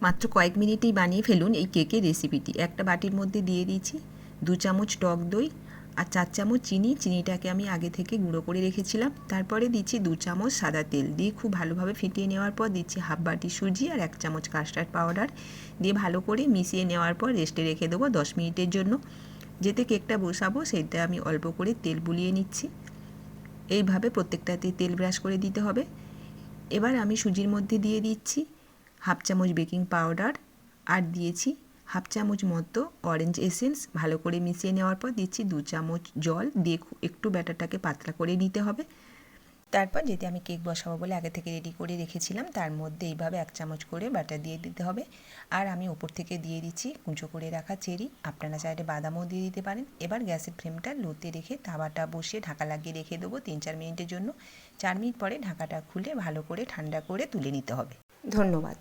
মাত্র কয়েক মিনিটেই বানিয়ে ফেলুন এই কেকের রেসিপিটি। একটা বাটির মধ্যে দিয়ে দিয়েছি 2 চামচ টক দই আর 4 চামচ চিনি। চিনিটাকে আমি আগে থেকে গুঁড়ো করে রেখেছিলাম। তারপরে দিচ্ছি 2 চামচ সাদা তেল দিয়ে খুব ভালোভাবে ফেটিয়ে নেওয়ার পর দিচ্ছি হাফ বাটি সুজি আর 1 চামচ কাস্টার্ড পাউডার দিয়ে ভালো করে মিশিয়ে নেওয়ার পর রেস্টে রেখে দেবো 10 মিনিটের জন্য। যেতে কেকটা বসাবো সেইটা আমি অল্প করে তেল বুলিয়ে নিচ্ছি। এইভাবে প্রত্যেকটাতে তেল ব্রাশ করে দিতে হবে। এবার আমি সুজির মধ্যে দিয়ে দিচ্ছি হাফ চামচ বেকিং পাউডার আর দিয়েছি হাফ চামচ মতো অরেঞ্জ এসেন্স। ভালো করে মিশিয়ে নেওয়ার পর দিচ্ছি 2 চামচ জল দিয়ে একটু ব্যাটারটাকে পাতলা করে নিতে হবে। তারপর যেতে আমি কেক বসাবো বলে আগে থেকে রেডি করে রেখেছিলাম তার মধ্যে এইভাবে 1 চামচ করে বাটার দিয়ে দিতে হবে। আর আমি ওপর থেকে দিয়ে দিচ্ছি কুঁচো করে রাখা চেরি, আপনারা চাইলে বাদামও দিয়ে দিতে পারেন। এবার গ্যাসের ফ্লেমটা লোতে রেখে তাওয়াটা বসিয়ে ঢাকা লাগিয়ে রেখে দেবো 3-4 মিনিটের জন্য। 4 মিনিট পরে ঢাকাটা খুলে ভালো করে ঠান্ডা করে তুলে নিতে হবে। ধন্যবাদ।